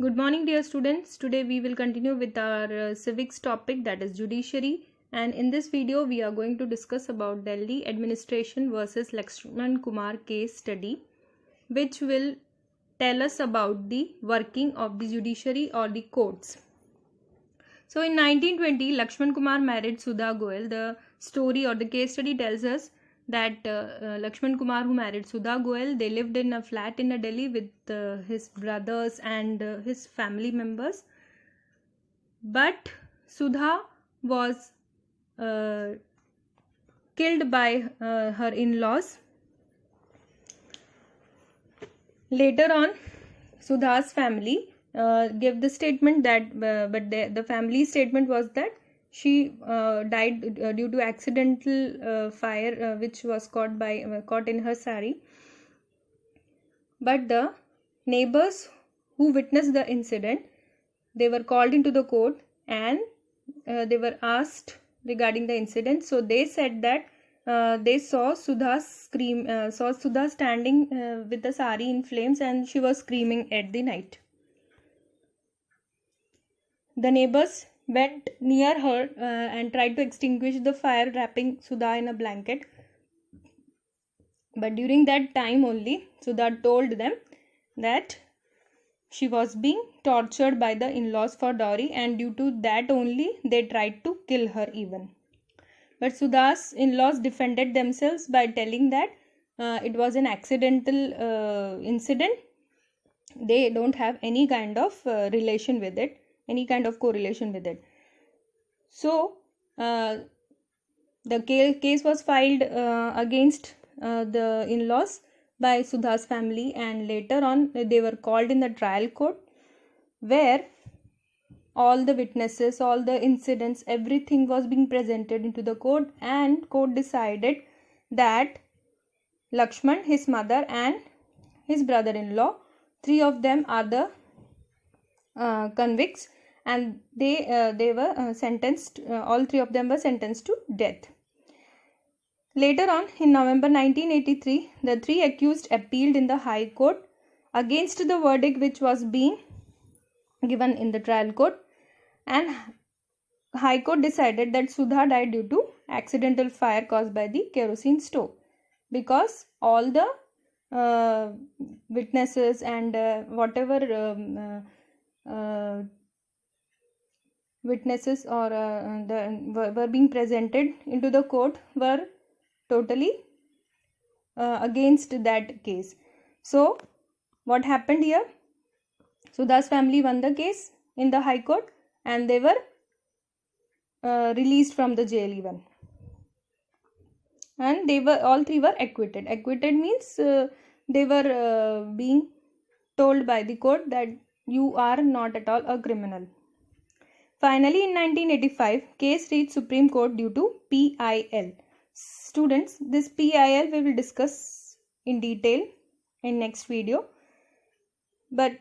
Good morning, dear students. Today we will continue with our civics topic, that is judiciary, and in this video we are going to discuss about Delhi administration versus Lakshman Kumar case study, which will tell us about the working of the judiciary or the courts. So in 1920, Lakshman Kumar married Sudha Goel. The story or the case study tells us that Lakshman Kumar, who married Sudha Goel, they lived in a flat in Delhi with his brothers and his family members. But Sudha was killed by her in-laws. Later on, Sudha's family gave the statement that, but the family statement was that she died due to accidental fire which was caught in her sari. But the neighbors who witnessed the incident, they were called into the court and they were asked regarding the incident. So they said that they saw Sudha standing with the sari in flames and she was screaming at the night. The neighbors went near her and tried to extinguish the fire, wrapping Sudha in a blanket. But during that time only, Sudha told them that she was being tortured by the in-laws for dowry, and due to that only they tried to kill her even. But Sudha's in-laws defended themselves by telling that it was an accidental incident. They don't have any kind of relation with it, any kind of correlation with it. So the case was filed against the in-laws by Sudha's family, and later on they were called in the trial court, where all the witnesses, all the incidents, everything was being presented into the court, and court decided that Lakshman, his mother and his brother-in-law, three of them are the convicts, and they were sentenced, all three of them were sentenced to death. Later on, in November 1983, the three accused appealed in the High Court against the verdict which was being given in the trial court, and High Court decided that Sudha died due to accidental fire caused by the kerosene stove, because all the witnesses and whatever witnesses or were being presented into the court were totally against that case. So what happened here? Sudha's family won the case in the High Court and they were released from the jail even, and they were, all three were acquitted. Acquitted means they were being told by the court that you are not at all a criminal. Finally, in 1985, case reached Supreme Court due to PIL. Students, this PIL we will discuss in detail in next video, but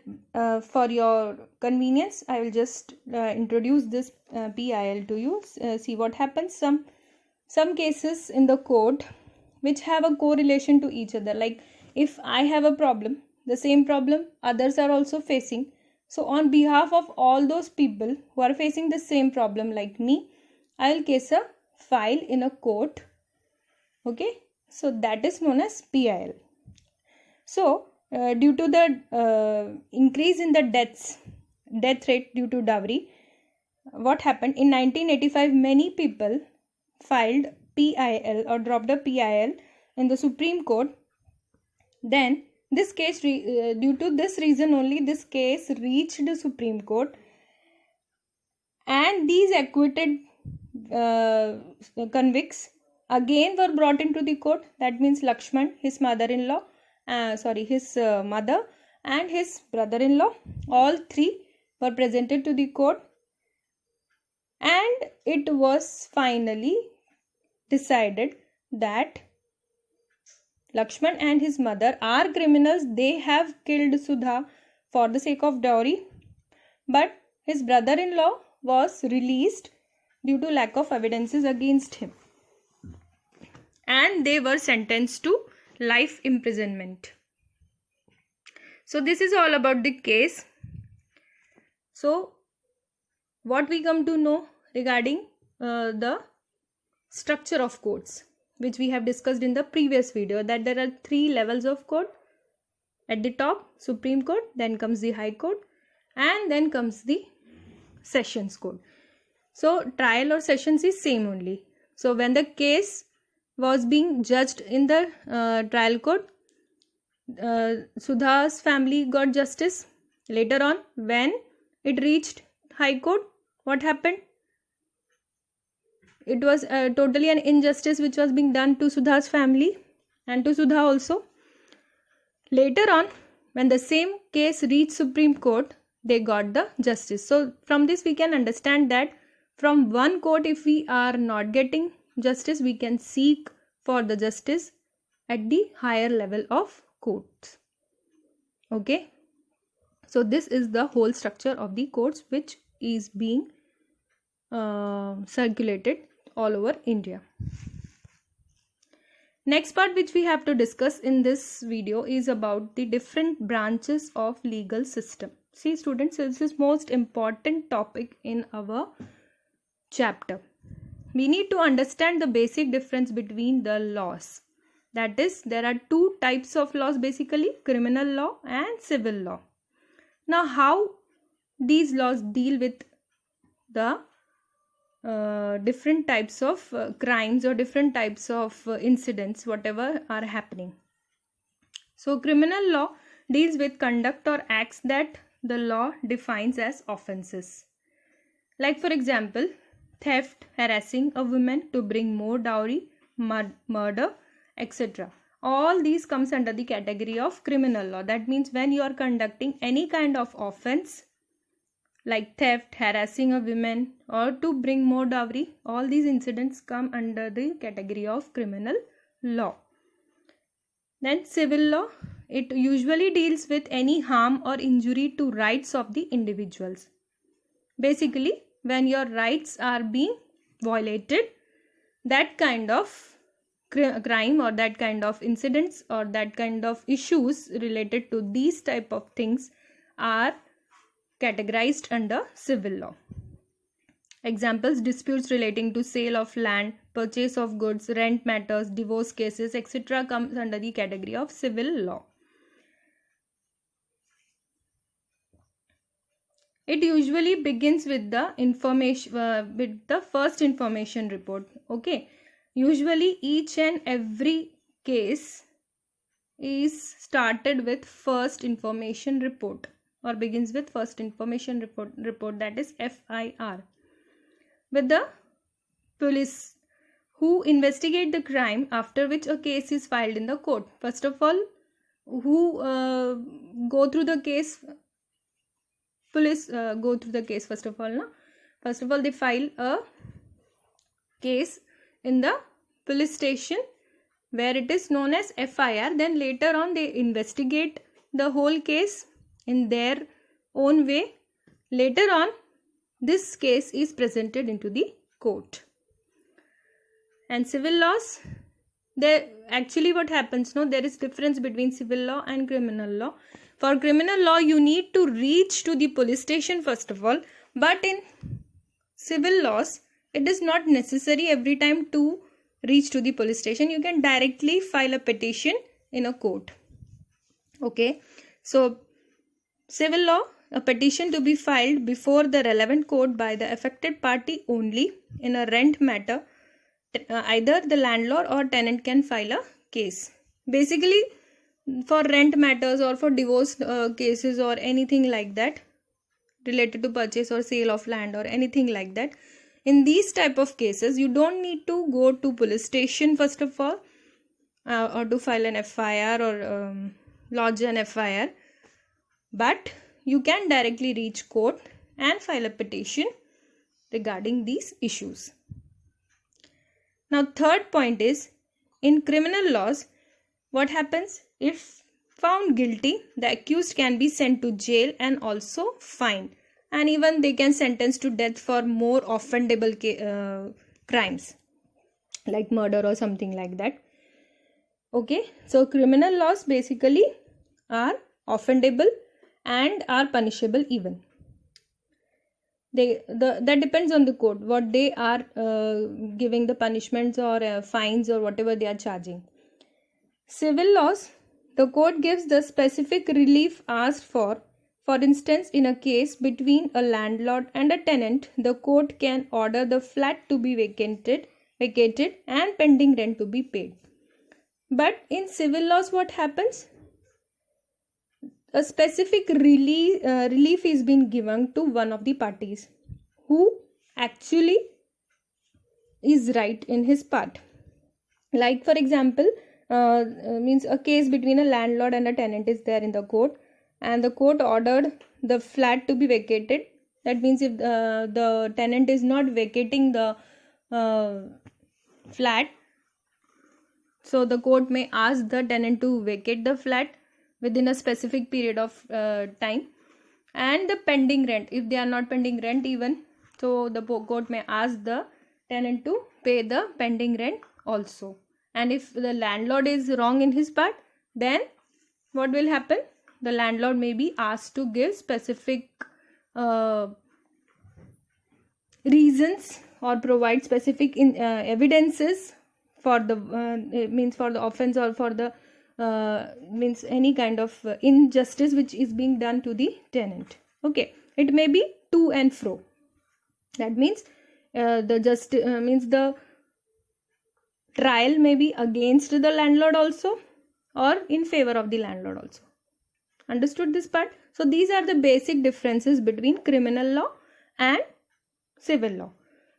for your convenience I will just introduce this PIL to you. See what happens. Some cases in the court which have a correlation to each other, like if I have a problem, the same problem others are also facing. So on behalf of all those people who are facing the same problem like me, I will case a file in a court. Okay, so that is known as PIL. So due to the increase in the death rate due to dowry, what happened in 1985, many people filed PIL or dropped a PIL in the Supreme Court. Then this case, due to this reason only, this case reached the Supreme Court, and these acquitted convicts again were brought into the court. That means Lakshman, his mother-in-law, his mother and his brother-in-law, all three were presented to the court, and it was finally decided that Lakshman and his mother are criminals. They have killed Sudha for the sake of dowry, but his brother-in-law was released due to lack of evidences against him, and they were sentenced to life imprisonment. So this is all about the case. So what we come to know regarding the structure of courts, which we have discussed in the previous video, that there are 3 levels of court. At the top, Supreme Court, then comes the High Court, and then comes the Sessions Court. So trial or sessions is same only. So when the case was being judged in the trial court, Sudha's family got justice. Later on, when it reached High Court, what happened? It was totally an injustice which was being done to Sudha's family and to Sudha also. Later on, when the same case reached Supreme Court, they got the justice. So from this we can understand that from one court, if we are not getting justice, we can seek for the justice at the higher level of courts. Okay. So this is the whole structure of the courts which is being circulated all over India. Next part which we have to discuss in this video is about the different branches of legal system. See students, this is most important topic in our chapter. We need to understand the basic difference between the laws. That is, there are 2 types of laws basically, criminal law and civil law. Now how these laws deal with the different types of crimes or different types of incidents, whatever are happening. So criminal law deals with conduct or acts that the law defines as offenses. Like for example, theft, harassing a woman to bring more dowry, murder, etc. All these comes under the category of criminal law. That means when you are conducting any kind of offense like theft, harassing a woman, or to bring more dowry, all these incidents come under the category of criminal law. Then civil law, it usually deals with any harm or injury to rights of the individuals. Basically, when your rights are being violated, that kind of crime or that kind of incidents or that kind of issues related to these type of things are categorized under civil law. Examples: disputes relating to sale of land, purchase of goods, rent matters, divorce cases, etc. comes under the category of civil law. It usually begins with the first information report. Okay, usually each and every case is started with first information report or begins with first information report, that is FIR, with the police who investigate the crime, after which a case is filed in the court. First of all, who go through the case? Police go through the case first of all. No? First of all, they file a case in the police station where it is known as FIR. Then later on, they investigate the whole case in their own way. Later on, this case is presented into the court. And civil laws, actually what happens, there is difference between civil law and criminal law. For criminal law, you need to reach to the police station first of all, but in civil laws, it is not necessary every time to reach to the police station. You can directly file a petition in a court. Okay, so civil law, a petition to be filed before the relevant court by the affected party only in a rent matter. Either the landlord or tenant can file a case. Basically, for rent matters or for divorce cases or anything like that related to purchase or sale of land or anything like that, in these type of cases, you don't need to go to police station first of all or to file an FIR or lodge an FIR, but you can directly reach court and file a petition regarding these issues. Now, third point is, in criminal laws, what happens? If found guilty, the accused can be sent to jail and also fined, and even they can sentence to death for more offendable crimes like murder or something like that. Okay, so criminal laws basically are offendable and are punishable even. That depends on the court, what they are giving the punishments or fines or whatever they are charging. Civil laws, the court gives the specific relief asked for. For instance, in a case between a landlord and a tenant, the court can order the flat to be vacated and pending rent to be paid. But in civil laws, what happens? A specific relief is being given to one of the parties who actually is right in his part. Like for example, means a case between a landlord and a tenant is there in the court, and the court ordered the flat to be vacated. That means if the tenant is not vacating the flat, so the court may ask the tenant to vacate the flat within a specific period of time. And the pending rent, if they are not pending rent even, so the court may ask the tenant to pay the pending rent also. And if the landlord is wrong in his part, then what will happen? The landlord may be asked to give specific reasons or provide specific evidences for the means for the offense or for the means any kind of injustice which is being done to the tenant. Okay, it may be to and fro. That means means the trial may be against the landlord also or in favor of the landlord also. Understood this part? So these are the basic differences between criminal law and civil law.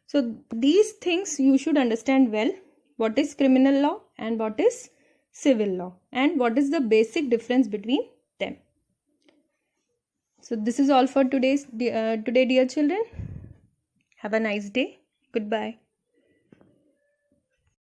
So these things you should understand well. What is criminal law and what is civil law, and what is the basic difference between them. So this is all for today, dear children. Have a nice day. Goodbye.